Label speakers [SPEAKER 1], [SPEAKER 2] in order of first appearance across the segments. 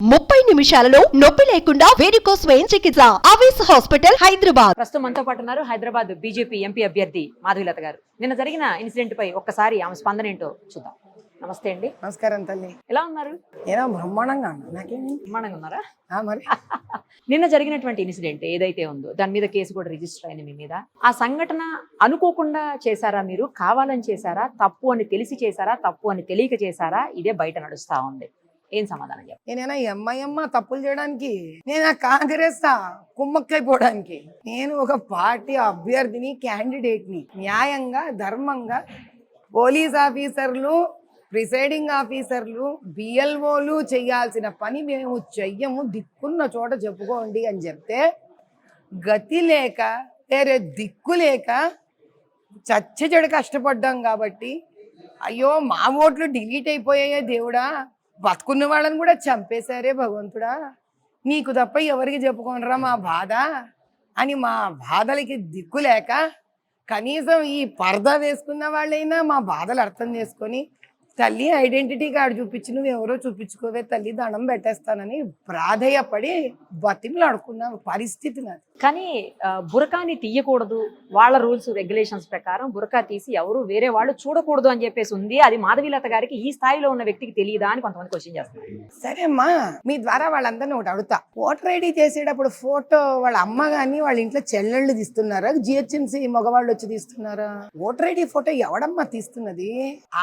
[SPEAKER 1] 30 నిమిషాలలో నొప్పి లేకుండా వేడికోస్ స్వయం చికిత్స ఆవేశ హాస్పిటల్ హైదరాబాద్.
[SPEAKER 2] ప్రస్తుతం మనతో పాటు ఉన్నారు హైదరాబాద్ బీజేపీ ఎంపీ అభ్యర్థి మాధవీలత గారు. నిన్న జరిగిన ఇన్సిడెంట్ పై ఒక్కసారి ఆమె స్పందన ఏంటో చూద్దాం. నమస్తే అండి.
[SPEAKER 3] నమస్కారం తల్లి.
[SPEAKER 2] ఎలా ఉన్నారు?
[SPEAKER 3] ఏదో బ్రహ్మాండంగా నాకేమి
[SPEAKER 2] బ్రహ్మాండంగా ఉన్నారా?
[SPEAKER 3] మరి
[SPEAKER 2] నిన్న జరిగినటువంటి ఇన్సిడెంట్ ఏదైతే ఉందో దాని మీద కేసు కూడా రిజిస్టర్ అయింది మీ మీద. ఆ సంఘటన అనుకోకుండా చేశారా, మీరు కావాలని చేశారా, తప్పు అని తెలిసి చేశారా, తప్పు అని తెలియక చేశారా? ఇదే బయట నడుస్తా ఉంది. ఏం సమాధానం చెప్పారు?
[SPEAKER 3] నేనేనా ఎంఐఎమ్మ తప్పులు చేయడానికి, నేనా కాంగ్రెస్ కుమ్మక్కైపోవడానికి? నేను ఒక పార్టీ అభ్యర్థిని, క్యాండిడేట్ని. న్యాయంగా ధర్మంగా పోలీస్ ఆఫీసర్లు, ప్రిసైడింగ్ ఆఫీసర్లు, బిఎల్ఓలు చేయాల్సిన పని మేము చెయ్యము, దిక్కున్న చోట చెప్పుకోండి అని చెప్తే గతి లేక వేరే దిక్కు లేక చెడు కష్టపడ్డాం కాబట్టి అయ్యో మా ఓట్లు డిలీట్ అయిపోయాయే దేవుడా, బతుకున్న వాళ్ళని కూడా చంపేశారే భగవంతుడా, నీకు తప్ప ఎవరికి చెప్పుకోనరా మా బాధ అని మా బాధలకి దిక్కు లేక కనీసం ఈ పరదా వేసుకున్న వాళ్ళైనా మా బాధలు అర్థం చేసుకొని తల్లి ఐడెంటిటీ కార్డు చూపించి నువ్వు ఎవరో చూపించుకోవే తల్లి, దండం పెట్టేస్తానని ప్రాధేయపడి బతిమలాడుకున్న పరిస్థితి నాది.
[SPEAKER 2] కానీ బురకాని తీయకూడదు, వాళ్ళ రూల్స్ రెగ్యులేషన్స్ ప్రకారం బురకా తీసి ఎవరు వేరే వాళ్ళు చూడకూడదు అని చెప్పేసి ఉంది. అది మాధవీలత గారికి ఈ స్థాయిలో ఉన్న వ్యక్తికి తెలియదా అని కొంతమంది క్వశ్చన్ చేస్తున్నారు.
[SPEAKER 3] సరే అమ్మా, మీ ద్వారా వాళ్ళందరినీ ఒకటి అడుగుతా. ఓటర్ ఐడి చేసేటప్పుడు ఫోటో వాళ్ళ అమ్మ గాని వాళ్ళ ఇంట్లో చెల్లెళ్ళు తీస్తున్నారా, జిహెచ్ఎంసీ మగవాళ్ళు వచ్చి తీస్తున్నారా? ఓటర్ ఐడి ఫోటో ఎవడమ్మా తీస్తున్నది?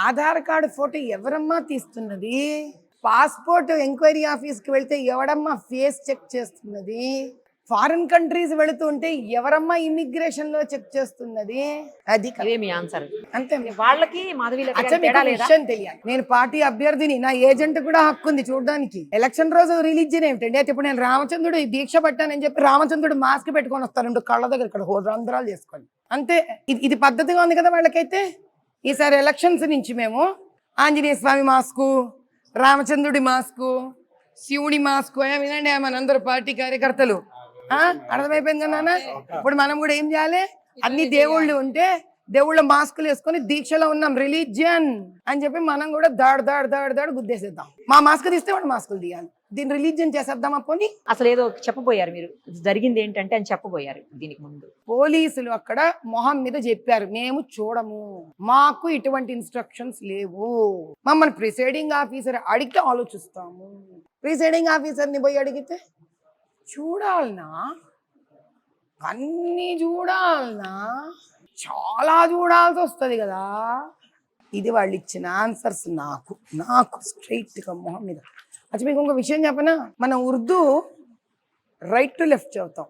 [SPEAKER 3] ఆధార్ కార్డు ఫోటో ఎవరమ్మా తీస్తున్నది? పాస్పోర్ట్ ఎంక్వైరీ ఆఫీస్కి వెళ్తే ఎవడమ్మా ఫేస్ చెక్ చేస్తున్నది? ఫారిన్ కంట్రీస్ వెళుతుంటే ఎవరమ్మా ఇమిగ్రేషన్ లో చెక్ చేస్తున్నది? అది
[SPEAKER 2] మీ ఆన్సర్.
[SPEAKER 3] అంతే.
[SPEAKER 2] వాళ్ళకి మాధవీలత
[SPEAKER 3] విషయం తెలియాలి. నేను పార్టీ అభ్యర్థిని, నా ఏజెంట్ కూడా హక్కు ఉంది చూడడానికి. ఎలక్షన్ రోజు రిలీజియన్ ఏమిటండి? అయితే ఇప్పుడు నేను రామచంద్రుడు దీక్ష పట్టానని చెప్పి రామచంద్రుడు మాస్క్ పెట్టుకొని వస్తాను కళ్ళ దగ్గర, ఇక్కడ రంధ్రాలు చేసుకొని. అంతే. ఇది పద్ధతిగా ఉంది కదా వాళ్ళకైతే. ఈసారి ఎలక్షన్స్ నుంచి మేము ఆంజనేయ స్వామి మాస్కు, రామచంద్రుడి మాస్కు, శివుడి మాస్కు వినండి మనందరూ పార్టీ కార్యకర్తలు. అర్థమైపోయింది కదా నాన్న? ఇప్పుడు మనం కూడా ఏం చేయాలి? అన్ని దేవుళ్ళు ఉంటే దేవుళ్ళ మాస్కులు వేసుకొని దీక్షలో ఉన్నాం, రిలీజియన్ అని చెప్పి మనం కూడా దాడు గుద్దేసేద్దాం. మా మాస్క్ తీస్తే వాడు మాస్కులు తీయాలి. దీన్ని రిలీజియన్ చేసేద్దామా పోనీ?
[SPEAKER 2] అసలు ఏదో చెప్పబోయారు మీరు, జరిగింది ఏంటంటే అని చెప్పబోయారు దీనికి ముందు.
[SPEAKER 3] పోలీసులు అక్కడ మొహం మీద చెప్పారు, మేము చూడము, మాకు ఇటువంటి ఇన్స్ట్రక్షన్స్ లేవు, మమ్మల్ని ప్రిసైడింగ్ ఆఫీసర్ అడిగితే ఆలోచిస్తాము. ప్రిసైడింగ్ ఆఫీసర్ని పోయి అడిగితే చూడాలనా, అన్నీ చూడాలనా, చాలా చూడాల్సి వస్తుంది కదా. ఇది వాళ్ళు ఇచ్చిన ఆన్సర్స్ నాకు స్ట్రైట్ గా మొహం మీద. అచ్చా మీకు ఇంకో విషయం చెప్పనా? మనం ఉర్దూ రైట్ టు లెఫ్ట్ చదువుతాం,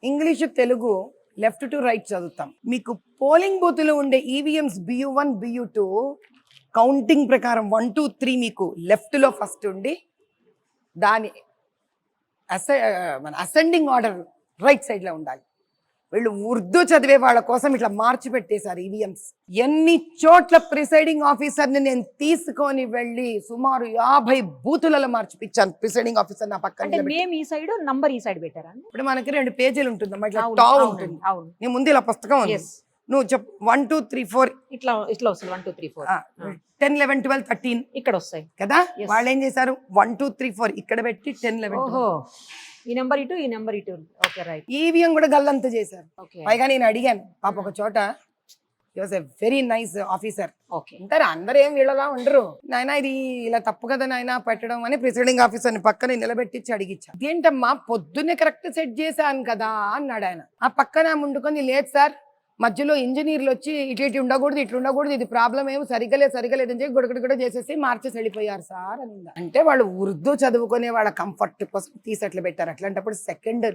[SPEAKER 3] English Telugu left to right చదువుతాం. మీకు పోలింగ్ బూత్లో ఉండే ఈవీఎంస్ BU1 BU2 కౌంటింగ్ ప్రకారం 1 2 3 మీకు లెఫ్ట్లో ఫస్ట్ ఉండి దాని అసెండింగ్ ఆర్డర్ రైట్ సైడ్ లో ఉండాలి. వీళ్ళు ఉర్దూ చదివే వాళ్ళ కోసం ఇట్లా మార్చి పెట్టేశారు ఈవీఎంస్. ఎన్ని చోట్ల ప్రిసైడింగ్ ఆఫీసర్ని నేను తీసుకొని వెళ్ళి సుమారు 50 బూతులలో మార్చిపించాను. ప్రిసైడింగ్ ఆఫీసర్ నా పక్కన
[SPEAKER 2] ఈ సైడ్ నంబర్ ఈ సైడ్ పెట్టారా?
[SPEAKER 3] ఇప్పుడు మనకి 2 పేజీలు ఉంటుంది, ఇట్లా టావ్ ఉంటుంది. నీ ముందు ఇలా పుస్తకం ఉంది, నువ్వు చెప్పు 1 2 3 4
[SPEAKER 2] ఇట్లా వస్తుంది. 1 2 3 4
[SPEAKER 3] 10 11 12 13 ఇక్కడ
[SPEAKER 2] వస్తాయి
[SPEAKER 3] కదా. వాళ్ళు ఏం చేశారు? 1 2 3 4 ఇక్కడ పెట్టి 10 11
[SPEAKER 2] ఈ నెంబర్ ఇటు, ఈ నెంబర్ ఇటు. Okay right.
[SPEAKER 3] ఈవీఎం కూడా గల్లంతా చేశారు. పైగా నేను అడిగాను పాప ఒక చోట, వెరీ నైస్ ఆఫీసర్. అంటారు అందరూ ఏం వీళ్ళలా ఉండరు, నాయన ఇది ఇలా తప్పు కదా నాయన పెట్టడం అని ప్రిసైడింగ్ ఆఫీసర్ ని పక్కన నిలబెట్టించి అడిగిచ్చా. ఏంటమ్మా పొద్దున్నే కరెక్ట్ సెట్ చేశాను కదా అన్నాడు ఆయన. ఆ పక్కన ముందుకొని, లేదు సార్ మధ్యలో ఇంజనీర్లు వచ్చి ఇటు ఉండకూడదు, ఇట్లా ఉండకూడదు, ఇది ప్రాబ్లం ఏమో సరిగ్గా లేదని చెప్పి గొడగడ చేసేసి మార్చేసి వెళ్ళిపోయారు సార్ అని. అంటే వాళ్ళు ఉర్దూ చదువుకునే వాళ్ళ కంఫర్ట్ కోసం తీసట్లు పెట్టారు. అట్లాంటప్పుడు సెకండ్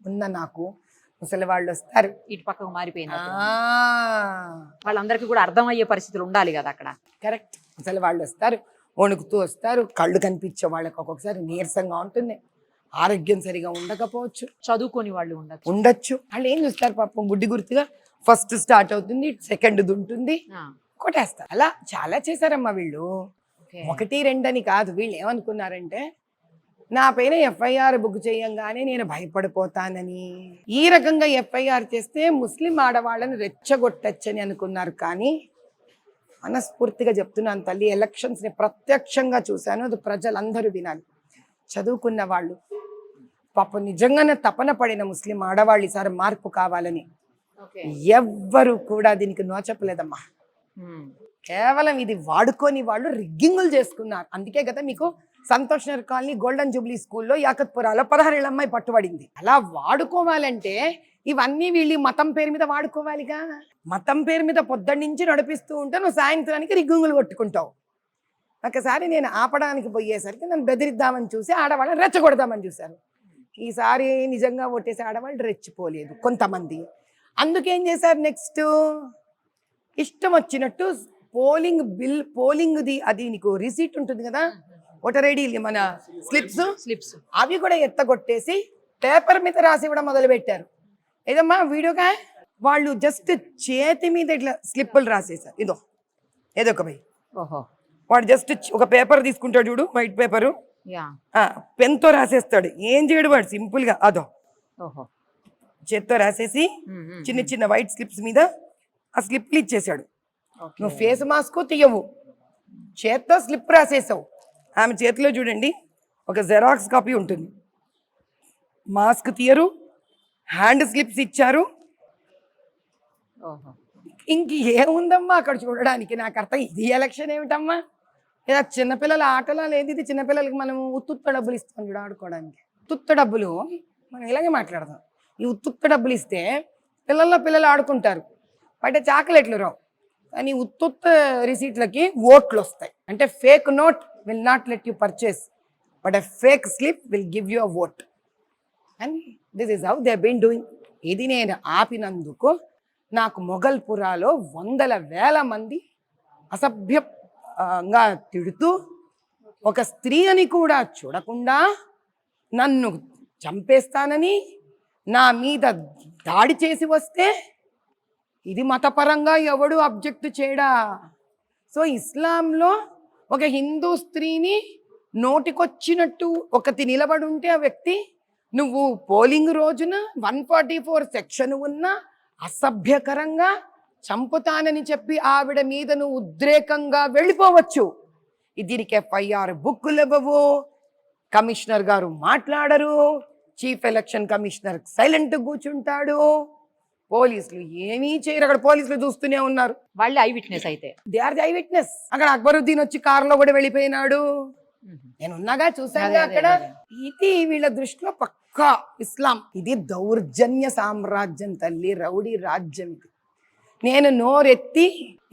[SPEAKER 3] ఉన్న నాకు ముసలి వాళ్ళు వస్తారు,
[SPEAKER 2] ఇటు పక్కకు మారిపోయింది, వాళ్ళందరికీ కూడా అర్థమయ్యే పరిస్థితులు ఉండాలి కదా అక్కడ.
[SPEAKER 3] కరెక్ట్. ముసలి వాళ్ళు వస్తారు, వణుకుతూ వస్తారు, కళ్ళు కనిపించే వాళ్ళకి ఒక్కొక్కసారి నీరసంగా ఉంటుంది, ఆరోగ్యం సరిగా ఉండకపోవచ్చు,
[SPEAKER 2] చదువుకొని వాళ్ళు
[SPEAKER 3] ఉండొచ్చు. వాళ్ళు ఏం చూస్తారు పాపం, గుడ్డి గుర్తుగా ఫస్ట్ స్టార్ట్ అవుతుంది, సెకండ్ ఉంటుంది, కొట్టేస్తారు. అలా చాలా చేశారమ్మా వీళ్ళు. 1 2 అని కాదు. వీళ్ళు ఏమనుకున్నారంటే నా పైన FIR బుక్ చేయంగానే నేను భయపడిపోతానని, ఈ రకంగా FIR చేస్తే ముస్లిం ఆడవాళ్ళని రెచ్చగొట్టచ్చని అనుకున్నారు. కానీ మనస్ఫూర్తిగా చెప్తున్నాను తల్లి, ఎలక్షన్స్ ని ప్రత్యక్షంగా చూశాను, అది ప్రజలందరూ వినాలి. చదువుకున్న వాళ్ళు, పాపం నిజంగానే తపన పడిన ముస్లిం ఆడవాళ్ళు ఈసారి మార్పు కావాలని ఎవ్వరు కూడా దీనికి నోచప్పలేదమ్మా. కేవలం ఇది వాడుకొని వాళ్ళు రిగ్గింగులు చేసుకున్నారు. అందుకే కదా మీకు Santosh Nagar colony golden Jubilee స్కూల్లో యాకత్పురాలో 16 ఏళ్ళ అమ్మాయి పట్టుబడింది. అలా వాడుకోవాలంటే ఇవన్నీ వీళ్ళు మతం పేరు మీద వాడుకోవాలిగా. మతం పేరు మీద పొద్దున్న నుంచి నడిపిస్తూ ఉంటే నువ్వు సాయంత్రానికి రిగ్గింగులు కొట్టుకుంటావు. ఒకసారి నేను ఆపడానికి పోయేసరికి నన్ను బెదిరిద్దామని చూసి ఆడవాళ్ళని రెచ్చగొడదామని చూశారు. ఈసారి నిజంగా ఓటేసి ఆడవాళ్ళు రెచ్చిపోలేదు కొంతమంది. అందుకేం చేశారు, నెక్స్ట్ ఇష్టం వచ్చినట్టు పోలింగ్ది అది నీకు రిసీట్ ఉంటుంది కదా, ఓటర్ ఐడి మన స్లిప్స్ అవి కూడా ఎత్తగొట్టేసి పేపర్ మీద రాసి ఇవ్వడం మొదలు పెట్టారు. ఏదమ్మా వీడియోగా వాళ్ళు జస్ట్ చేతి మీద ఇట్లా స్లిప్పులు రాసేసారు. ఏదో ఒక భయ్ వాడు జస్ట్ ఒక పేపర్ తీసుకుంటాడు చూడు, వైట్ పేపరు, పెన్తో రాసేస్తాడు. ఏం చేయడు వాడు, సింపుల్ గా చేత్తో రాసేసి చిన్న చిన్న వైట్ స్లిప్స్ మీద ఆ స్లిప్లు ఇచ్చేసాడు. నువ్వు ఫేస్ మాస్క్ తీయవు, చేత్తో స్లిప్ రాసేసావు. ఆమె చేతిలో చూడండి ఒక జెరాక్స్ కాపీ ఉంటుంది. మాస్క్ తీయరు, హ్యాండ్ స్లిప్స్ ఇచ్చారు. ఇంక ఏముందమ్మా అక్కడ చూడడానికి? నాకు అర్థం ఇది ఎలక్షన్ ఏమిటమ్మా, ఇలా చిన్నపిల్లల ఆటలా లేదు ఇది. చిన్నపిల్లలకి మనం ఉత్తుత్త డబ్బులు ఇస్తాం చూడ ఆడుకోవడానికి. ఉత్తుత్త డబ్బులు మనం ఇలాగే మాట్లాడదాం. ఈ ఉత్తుత్త డబ్బులు ఇస్తే పిల్లలు ఆడుకుంటారు, బయట చాక్లెట్లు రావు. కానీ ఉత్తుత్త రిసీట్లకి ఓట్లు వస్తాయి. అంటే fake note will not let you purchase, but a fake slip will give you a vote. And this is how they been doing. ఇది నేను ఆపినందుకు నాకు మొగల్పురాలో 100,000 మంది అసభ్యంగా తిడుతూ, ఒక స్త్రీ అని కూడా చూడకుండా నన్ను చంపేస్తానని నా మీద దాడి చేసి వస్తే ఇది మతపరంగా ఎవడు అబ్జెక్ట్ చేయడా. సో ఇస్లాంలో ఒక హిందూ స్త్రీని నోటికొచ్చినట్టు ఒకటి నిలబడి ఉంటే ఆ వ్యక్తి, నువ్వు పోలింగ్ రోజున 144 సెక్షన్ ఉన్న అసభ్యకరంగా చంపుతానని చెప్పి ఆవిడ మీద నువ్వు ఉద్రేకంగా వెళ్ళిపోవచ్చు. దీనికి FIR బుక్కులు ఇవ్వవు, కమిషనర్ గారు మాట్లాడరు, చీఫ్ ఎలక్షన్ కమిషనర్ సైలెంట్ కూర్చుంటాడు, పోలీసులు ఏమీ చేయరు. అక్కడ పోలీసులు చూస్తూనే ఉన్నారు.
[SPEAKER 2] వాళ్ళు ఐ విట్నెస్ అయితే
[SPEAKER 3] they are the eye witness. అక్కడ అక్బరుద్దీన్ వచ్చి కారులో కూడా వెళ్ళిపోయినాడు, నేను ఉన్నాగా చూసాను అక్కడ. ఇది వీళ్ళ దృష్టిలో పక్కా ఇస్లాం. ఇది దౌర్జన్య సామ్రాజ్యం తల్లి, రౌడీ రాజ్యం. ఇది నేను నోరెత్తి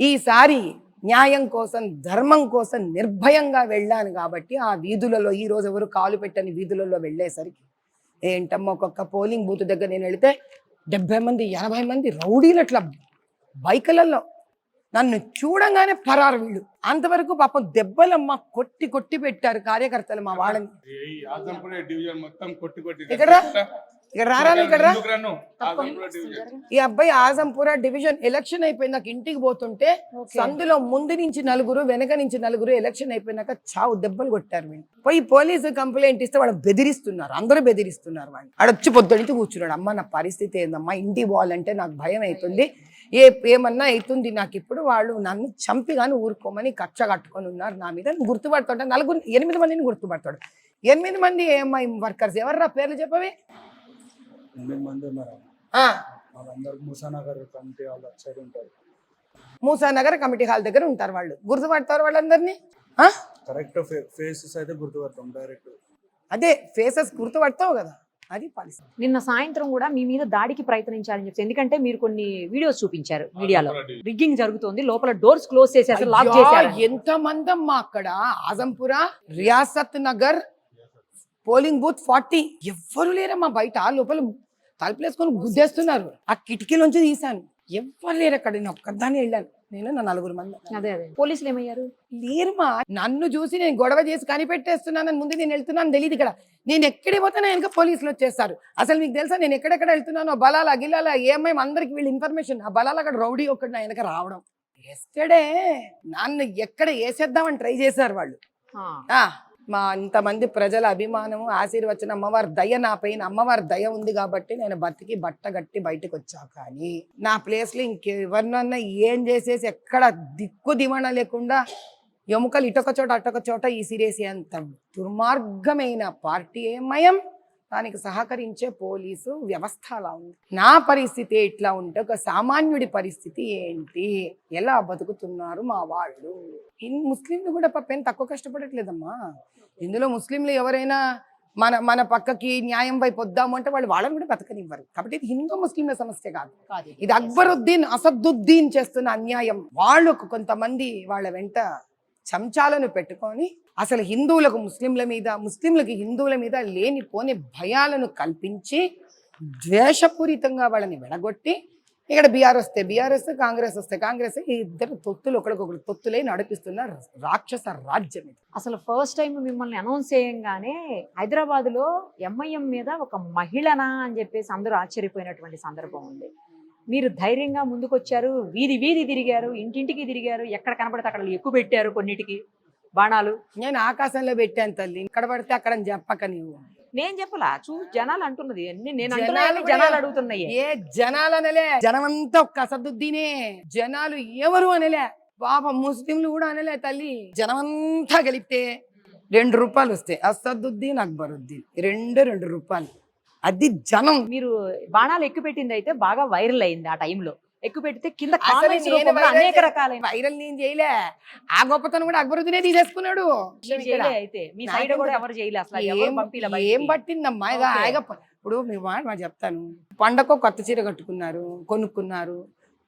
[SPEAKER 3] ఈసారి న్యాయం కోసం ధర్మం కోసం నిర్భయంగా వెళ్ళాను కాబట్టి ఆ వీధులలో, ఈ రోజు ఎవరు కాలు పెట్టని వీధులలో వెళ్ళేసరికి ఏంటమ్మా, ఒక్కొక్క పోలింగ్ బూత్ దగ్గర నేను వెళితే 70 మంది 80 మంది రౌడీలు అట్లా బైకులలో నన్ను చూడంగానే పరారు వీళ్ళు. అంతవరకు పాపం దెబ్బలమ్మ కొట్టి పెట్టారు కార్యకర్తలు మా వాళ్ళని. ఇక్కడ రారా, ఇక్కడ రా. ఈ అబ్బాయి ఆజంపుర డివిజన్ ఎలక్షన్ అయిపోయింది. నాకు ఇంటికి పోతుంటే సందులో ముందు నుంచి 4 వెనక నుంచి 4 ఎలక్షన్ అయిపోయినాక చావు దెబ్బలు కొట్టారు వీళ్ళు. పోయి పోలీసు కంప్లైంట్ ఇస్తే వాళ్ళు బెదిరిస్తున్నారు, అందరూ బెదిరిస్తున్నారు. వాళ్ళు ఆడొచ్చి పొద్దు నుంచి కూర్చున్నాడు. అమ్మ నా పరిస్థితి ఏందమ్మా, ఇంటికి పోవాలంటే నాకు భయం అవుతుంది, ఏమన్నా అవుతుంది నాకు ఇప్పుడు. వాళ్ళు నన్ను చంపి కానీ ఊరుకోమని కక్ష కట్టుకొని ఉన్నారు నా మీద. గుర్తుపడతాడు 8 మందిని గుర్తుపడతాడు. 8 మంది ఏఎంఐ వర్కర్స్. ఎవర్రా పేర్లు చెప్పవే?
[SPEAKER 4] 8 మంది ఉన్నారు. వాళ్ళందరూ మూసానగర్ కమిటీ హాల్ సైడ్ ఉంటారు.
[SPEAKER 3] మూసానగర్ కమిటీ హాల్ దగ్గర ఉంటారు వాళ్ళు. గుర్తుపడతారు వాళ్ళందరినీ.
[SPEAKER 4] కరెక్ట్ ఫేసెస్ అయితే గుర్తుపడతాం డైరెక్ట్.
[SPEAKER 3] అదే ఫేసెస్ గుర్తుపడతావు కదా, అది పాలసీ.
[SPEAKER 2] నిన్న సాయంత్రం కూడా మీ మీద దాడికి ప్రయత్నించారని చెప్పి, ఎందుకంటే మీరు కొన్ని వీడియోస్ చూపించారు మీడియాలో, రిగ్గింగ్ జరుగుతోంది, లోపల డోర్స్ క్లోజ్ చేసేసి లాక్ చేశారు.
[SPEAKER 3] ఎంత మందమ్మా అక్కడ. Azampura Riyasat Nagar polling booth 40. ఎవ్వరు లేరమ్మా బయట, లోపల తలుపులేసుకొని గుద్దేస్తున్నారు. ఆ కిటికీలోంచి తీశాను, ఎవ్వరు లేరు అక్కడ. నేను ఒక్కదాన్ని వెళ్ళాను, నేను నా 4 మంది.
[SPEAKER 2] అదే పోలీసులు ఏమయ్యారు?
[SPEAKER 3] లేరుమా. నన్ను చూసి నేను గొడవ చేసి కనిపెట్టేస్తున్నానని ముందు నేను వెళ్తున్నాను తెలియదు. ఇక్కడ నేను ఎక్కడికి పోతానో వెనక పోలీసులు వచ్చేస్తారు. అసలు మీకు తెలుసా నేను ఎక్కడెక్కడ వెళ్తున్నానో, బలాల గిలాల ఏమేమి అందరికి వీళ్ళు ఇన్ఫర్మేషన్. ఆ బలాల అక్కడ రౌడీ ఒకటి నా వెనక రావడం. ఎస్టర్డే నన్ను ఎక్కడ వేసేద్దామని ట్రై చేశారు వాళ్ళు. మా ఇంతమంది ప్రజల అభిమానము, ఆశీర్వచనం, అమ్మవారి దయ నా పైన, అమ్మవారి దయ ఉంది కాబట్టి నేను బతికి బట్ట గట్టి బయటకు వచ్చా. కానీ నా ప్లేస్లో ఇంకెవరినన్నా ఏం చేసేసి ఎక్కడ దిక్కు దివణ లేకుండా ఎముకలు ఇటొక చోట అటొక చోట ఈసిరేసే అంత దుర్మార్గమైన పార్టీ మయం, దానికి సహకరించే పోలీసు వ్యవస్థ అలా ఉంది. నా పరిస్థితి ఎట్లా ఉంటే ఒక సామాన్యుడి పరిస్థితి ఏంటి, ఎలా బతుకుతున్నారు మా వాళ్ళు? ముస్లింలు కూడా పాపం తక్కువ కష్టపడట్లేదమ్మా. ఇందులో ముస్లింలు ఎవరైనా మన పక్కకి న్యాయం వైపు వద్దాము అంటే వాళ్ళని కూడా బతకనివ్వరు. కాబట్టి ఇది హిందూ ముస్లింల సమస్య కాదు, ఇది అక్బరుద్దీన్ అసదుద్దీన్ చేస్తున్న అన్యాయం. వాళ్ళు కొంతమంది వాళ్ళ వెంట చెంచాలను పెట్టుకొని అసలు హిందువులకు ముస్లింల మీద, ముస్లింలకు హిందువుల మీద లేనిపోని భయాలను కల్పించి ద్వేషపూరితంగా వాళ్ళని విడగొట్టి, ఇక్కడ బీఆర్ వస్తే బీఆర్ఎస్, కాంగ్రెస్ వస్తే కాంగ్రెస్, ఈ ఇద్దరు తొత్తులు ఒకరికొకరు తొత్తులై నడిపిస్తున్న రాక్షస రాజ్యం ఇది.
[SPEAKER 2] అసలు ఫస్ట్ టైం మిమ్మల్ని అనౌన్స్ చేయంగానే హైదరాబాద్లో ఎంఐఎం మీద ఒక మహిళనా అని చెప్పేసి అందరూ ఆశ్చర్యపోయినటువంటి సందర్భం ఉంది. మీరు ధైర్యంగా ముందుకొచ్చారు, వీధి వీధి తిరిగారు, ఇంటింటికి తిరిగారు, ఎక్కడ కనపడితే అక్కడ ఎక్కువ పెట్టారు కొన్నిటికి బాణాలు.
[SPEAKER 3] నేను ఆకాశంలో పెట్టాను తల్లి, ఇక్కడ పడితే అక్కడ చెప్పక నీవు.
[SPEAKER 2] నేను చెప్పలా, జనాలు అంటున్నది నేను జనాలు అడుగుతున్నాయి.
[SPEAKER 3] ఏ జనాలు అనలే, జనమంతా ఒక్క అసదుద్దీనే. జనాలు ఎవరు అనలే, పాప ముస్లింలు కూడా అనలే తల్లి. జనమంతా కలిపితే 2 రూపాయలు వస్తాయి. అసదుద్దీన్, అక్బరుద్దీన్, 2 రూపాయలు. అది జనం.
[SPEAKER 2] మీరు బాణాలు ఎక్కువ పెట్టింది అయితే బాగా వైరల్ అయింది. ఆ టైంలో ఎక్కువ పెడితే కింద అనేక రకాలైన
[SPEAKER 3] వైరల్ నేను చేయలే. ఆ గొప్పతనం కూడా అక్బరుద్దీనే తీసేసుకున్నాడు.
[SPEAKER 2] అయితే మీ సైడ్ కూడా ఎవరు చేయలే అసలు.
[SPEAKER 3] ఏం పట్టిందమ్మా? ఇప్పుడు మీ మాట చెప్తాను. పండగ కొత్త చీర కట్టుకున్నారు, కొనుక్కున్నారు,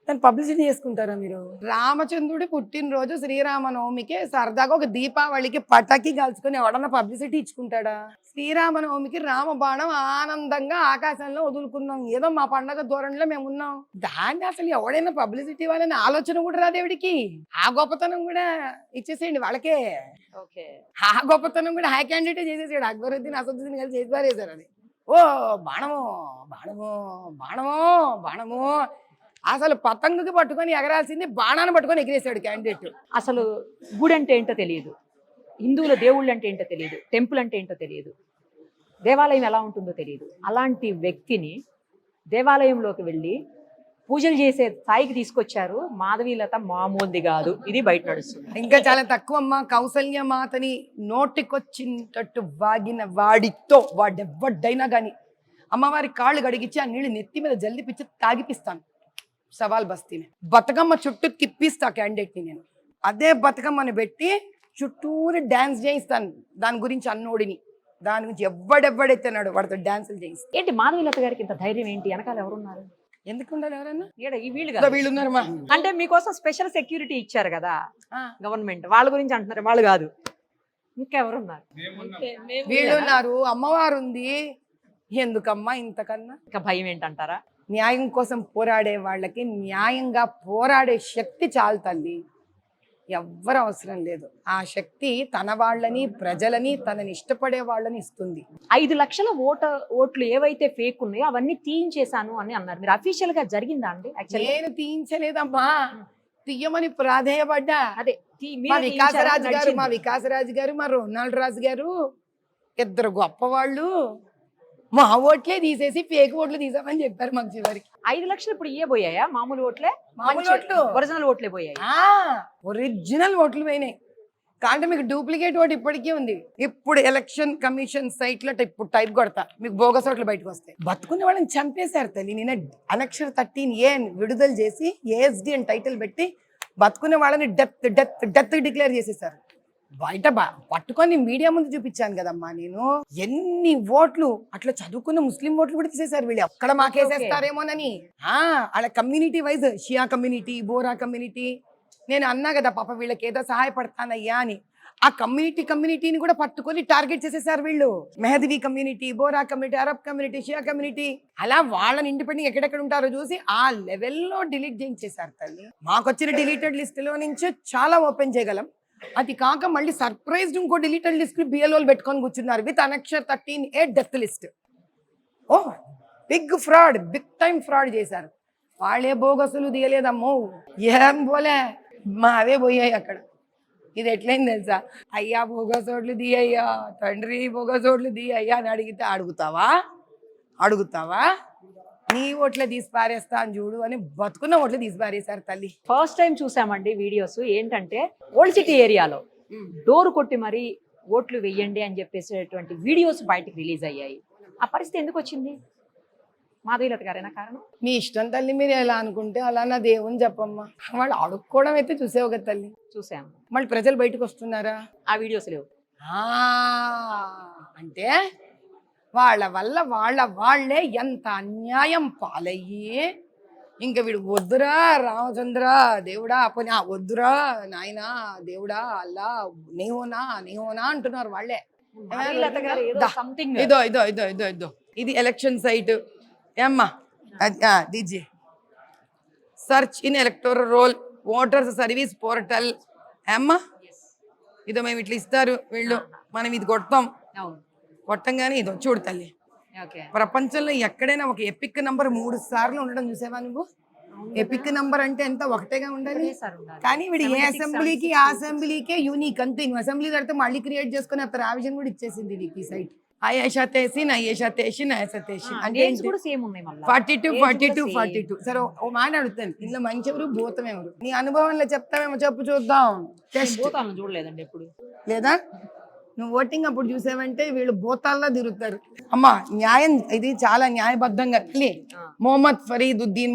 [SPEAKER 3] దాన్ని పబ్లిసిటీ చేసుకుంటారా మీరు? రామచంద్రుడి పుట్టినరోజు శ్రీరామనవమికి సరదాగా ఒక దీపావళికి పటాకి కాల్చుకుని ఎవడన్నా పబ్లిసిటీ ఇచ్చుకుంటాడా? శ్రీరామనవమికి రామబాణం ఆనందంగా ఆకాశంలో వదులుకున్నాం, ఏదో మా పండగ ధోరణిలో మేము ఉన్నాం. దాన్ని అసలు ఎవడైనా పబ్లిసిటీ వాళ్ళని ఆలోచన కూడా రాదేవిడికి. ఆ గొప్పతనం కూడా ఇచ్చేసేయండి వాళ్ళకే. ఆ గొప్పతనం కూడా హై క్యాండిడేట్ చేసేసాడు. అక్బరుద్దీన్, అసదుద్దీన్ కలిసి చేసి పారేశారు. అది ఓ బాణము బాణము బాణము బాణము. అసలు పతంగుకి పట్టుకొని ఎగరాల్సింది బాణాన్ని పట్టుకొని ఎగిరేసాడు క్యాండిడేట్.
[SPEAKER 2] అసలు గుడి అంటే ఏంటో తెలియదు, హిందువుల దేవుళ్ళు అంటే ఏంటో తెలియదు, టెంపుల్ అంటే ఏంటో తెలియదు, దేవాలయం ఎలా ఉంటుందో తెలియదు. అలాంటి వ్యక్తిని దేవాలయంలోకి వెళ్ళి పూజలు చేసే స్థాయికి తీసుకొచ్చారు. మాధవీలత మామూలుది కాదు, ఇది బయట నడుస్తుంది.
[SPEAKER 3] ఇంకా చాలా తక్కువ అమ్మ. కౌసల్య మాతని నోటికొచ్చినట్టు వాగిన వాడితో వాడెవ్వడైనా గాని అమ్మవారి కాళ్ళు గడిగించి ఆ నీళ్ళు నెత్తి మీద జల్లిపిచ్చి తాగిపిస్తాను. సవాల్ బస్తీని బతుకమ్మ చుట్టూ తిప్పిస్తా క్యాండిడేట్ని నేను. అదే బతుకమ్మని పెట్టి చుట్టూరు డాన్స్ చేయిస్తాను. దాని గురించి అన్నోడిని, దాని గురించి ఎవడెవ్వడెత్తున్నాడు వాడితో డాన్సులు చేయిస్తాను.
[SPEAKER 2] ఏంటి మాధవీలత గారికి ఇంత ధైర్యం ఏంటి? వెనకాల ఎవరున్నారు?
[SPEAKER 3] ఎందుకు ఉండాలి? ఎవరన్నా
[SPEAKER 2] వీళ్ళు
[SPEAKER 3] ఉన్నారమ్మా.
[SPEAKER 2] అంటే మీకోసం స్పెషల్ సెక్యూరిటీ ఇచ్చారు కదా గవర్నమెంట్, వాళ్ళ గురించి అంటున్నారు. వాళ్ళు కాదు, ఇంకెవరున్నారు?
[SPEAKER 3] వీళ్ళున్నారు, అమ్మవారు ఉంది. ఎందుకమ్మా ఇంతకన్నా?
[SPEAKER 2] ఇంకా భయం ఏంటంటారా?
[SPEAKER 3] న్యాయం కోసం పోరాడే వాళ్ళకి న్యాయంగా పోరాడే శక్తి చాలు తల్లి, ఎవ్వరు అవసరం లేదు. ఆ శక్తి తన వాళ్ళని, ప్రజలని, తనని ఇష్టపడే వాళ్ళని ఇస్తుంది.
[SPEAKER 2] 5 లక్షల ఓట్లు ఏవైతే ఫేక్ ఉన్నాయో అవన్నీ తీయించేశాను అని అన్నారు. మీరు అఫీషియల్ గా జరిగిందా అండి?
[SPEAKER 3] నేను తీయించలేదమ్మా, తీయమని ప్రాధేయపడ్డా.
[SPEAKER 2] అదే
[SPEAKER 3] మా వికాసరాజు గారు, మా రొనాల్డ్ రాజు గారు, 2 గొప్పవాళ్ళు మా ఓట్లే తీసేసి ఫేక్ ఓట్లు తీసామని చెప్పారు మాకు. చివరికి
[SPEAKER 2] 5 లక్షలు ఇప్పుడు పోయాయా? మామూలు ఓట్లే,
[SPEAKER 3] మామూలు ఓట్లు,
[SPEAKER 2] ఒరిజినల్ ఓట్లే పోయాయి.
[SPEAKER 3] ఒరిజినల్ ఓట్లు పోయినాయి. కానీ మీకు డూప్లికేట్ ఓటు ఇప్పటికీ ఉంది. ఇప్పుడు ఎలక్షన్ కమిషన్ సైట్ లో ఇప్పుడు టైప్ కొడతా, మీకు బోగస్ ఓట్లు బయటకు వస్తాయి. బతుకునే వాళ్ళని చంపేశారు తల్లి. నిన్న అనక్షర 13A విడుదల చేసి ASD అని టైటిల్ పెట్టి బతుకునే వాళ్ళని డెత్ డెత్ డెత్ డిక్లేర్ చేసేసారు. బయట పట్టుకొని మీడియా ముందు చూపించాను కదమ్మా నేను. ఎన్ని ఓట్లు అట్లా చదువుకున్న ముస్లిం ఓట్లు కూడా తీసేశారు వీళ్ళు. అక్కడ మాకేసేస్తారేమోనని. అలా కమ్యూనిటీ వైజ్ షియా కమ్యూనిటీ, బోరా కమ్యూనిటీ, నేను అన్నా కదా పాప వీళ్ళకి ఏదో సహాయపడతానయ్యా అని. ఆ కమ్యూనిటీని కూడా పట్టుకొని టార్గెట్ చేసేసారు వీళ్ళు. Mahdavi community, Bohra community, Arab community, Shia community, అలా వాళ్ళని ఇండిపెండెంట్ ఎక్కడెక్కడ ఉంటారో చూసి ఆ లెవెల్లో డిలీట్ చేయించేశారు తల్లి. మాకొచ్చిన డిలీటెడ్ లిస్ట్ లో నుంచి చాలా ఓపెన్ చేయగలం. అది కాక మళ్ళీ సర్ప్రైజ్ ఇంకో డిలీటెడ్ లిస్ట్ బిఎల్ఓలు పెట్టుకొని కూర్చున్నారు with annexure 13A death list. Oh big fraud, big time fraud చేశారు. వాళ్ళే బోగసులు తీయలేదమ్మో, ఏం పోలే మా అవే పోయాయి అక్కడ. ఇది ఎట్లయింది తెలుసా? అయ్యా బోగసోట్లు తీయ్యా, తండ్రి బోగసోట్లు తీయ్యా అని అడిగితే అడుగుతావా? నీ ఓట్లే తీసి పారేస్తా అని చూడు అని బతుకున్న ఓట్లు తీసి పారేశారు తల్లి.
[SPEAKER 2] ఫస్ట్ టైం చూసామండి వీడియోస్ ఏంటంటే ఓల్డ్ సిటీ ఏరియాలో డోర్ కొట్టి మరీ ఓట్లు వెయ్యండి అని చెప్పేసేటువంటి వీడియోస్ బయటకు రిలీజ్ అయ్యాయి. ఆ పరిస్థితి ఎందుకు వచ్చింది? మాధవీలత గారేనా కారణం?
[SPEAKER 3] మీ ఇష్టం తల్లి, మీరు ఎలా అనుకుంటే అలా. నా దేవుని చెప్పమ్మా. వాళ్ళు అడుక్కోవడం అయితే చూసేవు కదా తల్లి.
[SPEAKER 2] చూసాము.
[SPEAKER 3] మళ్ళీ ప్రజలు బయటకు వస్తున్నారా?
[SPEAKER 2] ఆ వీడియోస్ లేవు.
[SPEAKER 3] ఆ, అంటే వాళ్ళ వల్ల వాళ్ళే ఎంత అన్యాయం పాలయ్యి ఇంకా వీడు వద్దురా రామచంద్ర దేవుడా పోనీ వద్దురా నాయనా దేవుడా అల్లా నీహోనా అంటున్నారు వాళ్ళే.
[SPEAKER 2] మాధవీలత గారు ఏదో
[SPEAKER 3] దా.
[SPEAKER 2] something.
[SPEAKER 3] ఇదో ఇది ఎలక్షన్ సైట్ ఏమ్మా దీజీ search in electoral roll voters service portal ఏమ్మా ఇదో మేము ఇట్లా ఇస్తారు వీళ్ళు, మనం ఇది కొడతాం,
[SPEAKER 2] అవును.
[SPEAKER 3] కొట్టంగానే ఇదో చూడు తల్లి.
[SPEAKER 2] ఓకే.
[SPEAKER 3] ప్రపంచంలో ఎక్కడైనా ఒక ఎపిక్ నంబర్ 3 సార్లు ఉండడం చూసావా నువ్వు? ఎపిక్ నంబర్ అంటే ఎంత ఒకటేగా ఉండాలి. కానీ వీడు ఏ అసెంబ్లీకి ఆ అసెంబ్లీకే యూనిక్ అంతే. నువ్వు అసెంబ్లీ కడితే మళ్ళీ క్రియేట్ చేసుకుని ఆ ప్రావిజన్ కూడా ఇచ్చేసింది నీకు ఈ సైట్. ఐషా తేసిన్ అంటే 42. సరే ఓ మాట అడుగుతాను, ఇందులో మంచి ఎవరు భూతం ఎవరు? నీ అనుభవంలో చెప్తావేమో చెప్పు చూద్దాం.
[SPEAKER 2] భూతాలను చూడలేదండి ఎప్పుడు.
[SPEAKER 3] లేదా నువ్వు ఓటింగ్ అప్పుడు చూసావంటే వీళ్ళు భూతాల్లో తిరుగుతారు. అమ్మా న్యాయం ఇది చాలా న్యాయబద్ధంగా మొహమ్మద్ ఫరీదుద్దీన్.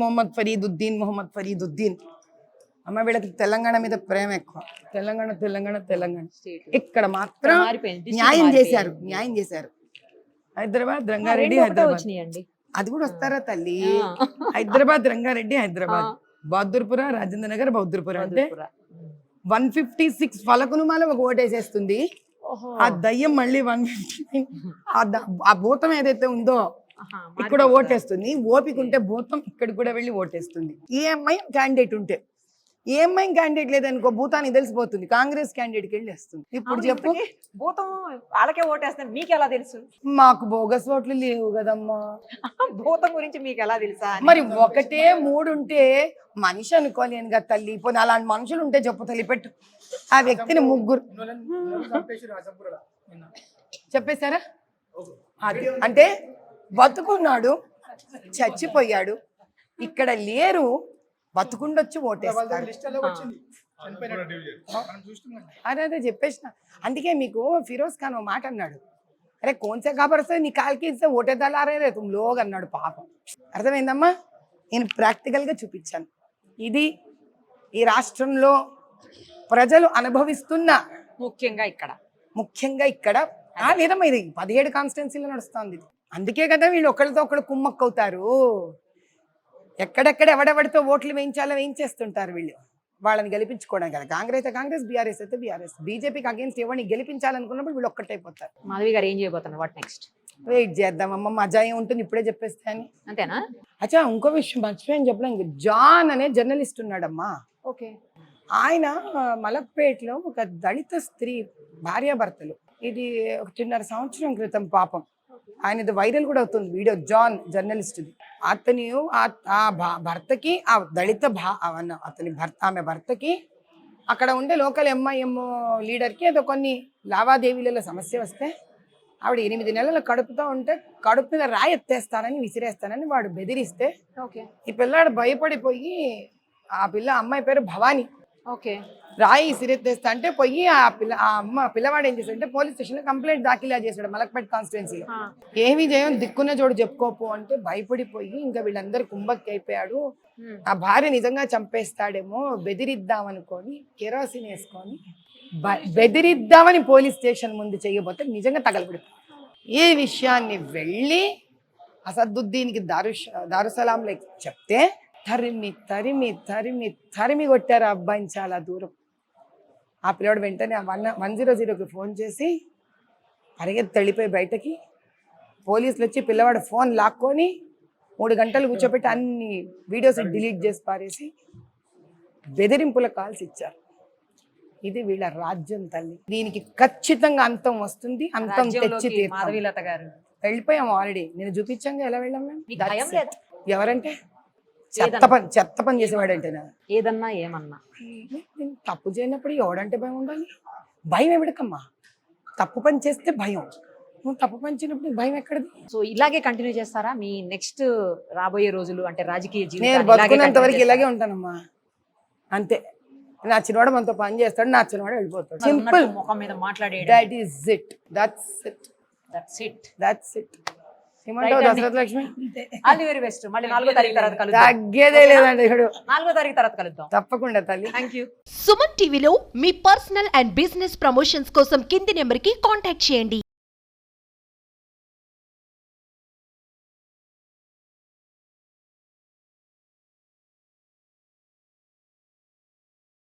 [SPEAKER 3] అమ్మ వీళ్ళకి తెలంగాణ మీద ప్రేమ ఎక్కువ. తెలంగాణ ఇక్కడ మాత్రం న్యాయం చేశారు. హైదరాబాద్ రంగారెడ్డి అది కూడా వస్తారా తల్లి? హైదరాబాద్ రంగారెడ్డి బహదూర్పుర రాజేంద్ర నగర్ బహదూర్పుర అంటే 156 ఫలకునుమాల ఒక ఓటేసేస్తుంది. ఆ దయ్యం మళ్ళీ 159 ఆ భూతం ఏదైతే ఉందో ఇక్కడ ఓటేస్తుంది. ఓపిక ఉంటే భూతం ఇక్కడ కూడా వెళ్ళి ఓటేస్తుంది. ఈఎంఐ క్యాండిడేట్ ఉంటే, ఈఎంఐ క్యాండిడేట్ లేదనుకో భూతానికి తెలిసిపోతుంది, కాంగ్రెస్ క్యాండిడేట్కి వెళ్ళి వస్తుంది. ఇప్పుడు చెప్పు,
[SPEAKER 2] భూతం వాళ్ళకే ఓటేస్తాను మీకు ఎలా తెలుసు?
[SPEAKER 3] మాకు బోగస్ ఓట్లు లేవు కదమ్మా.
[SPEAKER 2] భూతం గురించి మీకు ఎలా తెలుసా?
[SPEAKER 3] మరి 1, 3 ఉంటే మనిషి అనుకోలేను కదా తల్లి. పోనీ అలాంటి మనుషులు ఉంటే చెప్పు తల్లి, పెట్టు. ఆ వ్యక్తిని 3 చెప్పేశారా? అది అంటే బతుకున్నాడు, చచ్చిపోయాడు, ఇక్కడ లేరు, బతుకుండొచ్చి ఓటేస్తారు. అదే చెప్పేసిన. అందుకే మీకు ఫిరోజ్ ఖాన్ ఓ మాట అన్నాడు, అరే కోన్సే కాబర్సే నీ కాల్కి ఇస్తే ఓటేదాలారే తుమ్ లోగ్ అన్నాడు. పాపం అర్థమైందమ్మా? నేను ప్రాక్టికల్గా చూపించాను. ఇది ఈ రాష్ట్రంలో ప్రజలు అనుభవిస్తున్న ముఖ్యంగా ఇక్కడ లేదమ్మా, ఇది 17 కాన్స్టిట్యున్సీలో నడుస్తుంది. అందుకే కదా వీళ్ళు ఒకరితో ఒకరు కుమ్మక్కవుతారు. ఎక్కడెక్కడ ఎవడెవడితో ఓట్లు వేయించేస్తుంటారు వీళ్ళు, వాళ్ళని గెలిపించుకోవడానికి కదా. కాంగ్రెస్ అయితే కాంగ్రెస్, బీఆర్ఎస్ అయితే బీఆర్ఎస్. బీజేపీకి అగేన్స్ట్ ఎవరిని గెలిపించాలనుకున్నప్పుడు వీళ్ళు ఒక్కటైపోతారు.
[SPEAKER 2] మాధవి గారు ఏం చేయబోతున్నారు? What next?
[SPEAKER 3] వెయిట్ చేద్దామమ్మ, మజా ఏం ఉంటుంది ఇప్పుడే చెప్పేస్తే అని.
[SPEAKER 2] అంతేనా?
[SPEAKER 3] అచ్చా ఇంకో విషయం మర్చిపోయాను చెప్పలేం. జాన్ అనే జర్నలిస్ట్ ఉన్నాడమ్మా.
[SPEAKER 2] ఓకే. ఆయన
[SPEAKER 3] మలక్పేటలో ఒక దళిత స్త్రీ భార్యాభర్తలు, ఇది 1.5 సంవత్సరం క్రితం పాపం ఆయనది వైరల్ కూడా అవుతుంది వీడియో. జాన్ జర్నలిస్ట్ది. అతని భర్తకి ఆ దళిత ఆమె భర్తకి అక్కడ ఉండే లోకల్ ఎంఐఎం లీడర్కి ఏదో కొన్ని లావాదేవీలలో సమస్య వస్తే ఆవిడ 8 నెలలు కడుపుతో ఉంటే కడుపు మీద రాయి ఎత్తేస్తానని విసిరేస్తానని వాడు బెదిరిస్తే ఈ పిల్లాడు భయపడిపోయి, ఆ అమ్మాయి పేరు భవానీ, రాయి విసిరెత్తేస్తా అంటే పోయి పిల్లవాడు ఏం చేశాడంటే పోలీస్ స్టేషన్ లో కంప్లైంట్ దాఖిలా చేశాడు మలక్పేట్ కాన్స్టిట్యున్సీలో. ఏమి చేయం దిక్కున్న చోటు చెప్పుకోపు అంటే భయపడిపోయి ఇంకా వీళ్ళందరూ కుంభక్కి అయిపోయాడు. ఆ భార్య నిజంగా చంపేస్తాడేమో బెదిరిద్దాం అనుకొని కెరోసిన్ వేసుకొని బెదిరిద్దామని పోలీస్ స్టేషన్ ముందు చేయబోతే నిజంగా తగలబడిపోయాడు. ఈ విషయాన్ని వెళ్ళి అసదుద్దీన్కి దారుసలాంలో చెప్తే తరిమి కొట్టారు ఆ అబ్బాయిని చాలా దూరం. ఆ పిల్లవాడు వెంటనే 100కి ఫోన్ చేసి పరిగెత్తి వెళ్ళిపోయి బయటకి పోలీసులు వచ్చి పిల్లవాడు ఫోన్ లాక్కొని 3 గంటలు కూర్చోబెట్టి అన్ని వీడియోస్ డిలీట్ చేసి పారేసి బెదిరింపుల కాల్స్ ఇచ్చారు. ఇది వీళ్ళ రాజ్యం తల్లి. దీనికి ఖచ్చితంగా అంతం వస్తుంది. అంతం తెచ్చి వెళ్ళిపోయాం ఆల్రెడీ. నేను చూపించాగా ఎలా వెళ్ళాం మేము. ఎవరంటే చెత్త పని చేసేవాడంటేనా?
[SPEAKER 2] ఏదన్నా ఏమన్నా
[SPEAKER 3] తప్పు చేయనప్పుడు ఎవడంటే భయం ఉండాలి? భయం ఎవడికమ్మా? తప్పు పని చేస్తే భయం, నువ్వు తప్పు పంచినప్పుడు నీకు భయం ఎక్కడిది?
[SPEAKER 2] సో ఇలాగే కంటిన్యూ చేస్తారా మీ నెక్స్ట్ రాబోయే రోజులు అంటే రాజకీయ
[SPEAKER 3] నేను
[SPEAKER 2] జీవితం
[SPEAKER 3] బతుకున్నంత వరకు ఇలాగే ఉంటానమ్మా, అంతే. నచ్చినవాడు మనతో పని చేస్తాడు, నచ్చినవాడు వెళ్ళిపోతాడు. సింపుల్.
[SPEAKER 2] ముఖం మీద మాట్లాడే
[SPEAKER 3] that is it. That's it.
[SPEAKER 2] That's it.
[SPEAKER 3] That's it. ఏమంటావు Dasaratha Lakshmi?
[SPEAKER 2] All the very best. మళ్ళీ 4వ తారీఖు తర్వాత కలుద్దాం.
[SPEAKER 3] తగ్గేదే లేదండి ఇప్పుడు.
[SPEAKER 2] 4వ తారీఖు తర్వాత కలుద్దాం.
[SPEAKER 3] తప్పకుండా తల్లి.
[SPEAKER 2] Thank you.
[SPEAKER 1] సుమన్ టీవీలో మీ పర్సనల్ అండ్ బిజినెస్ ప్రమోషన్స్ కోసం కింది నెంబర్కి కాంటాక్ట్ చేయండి.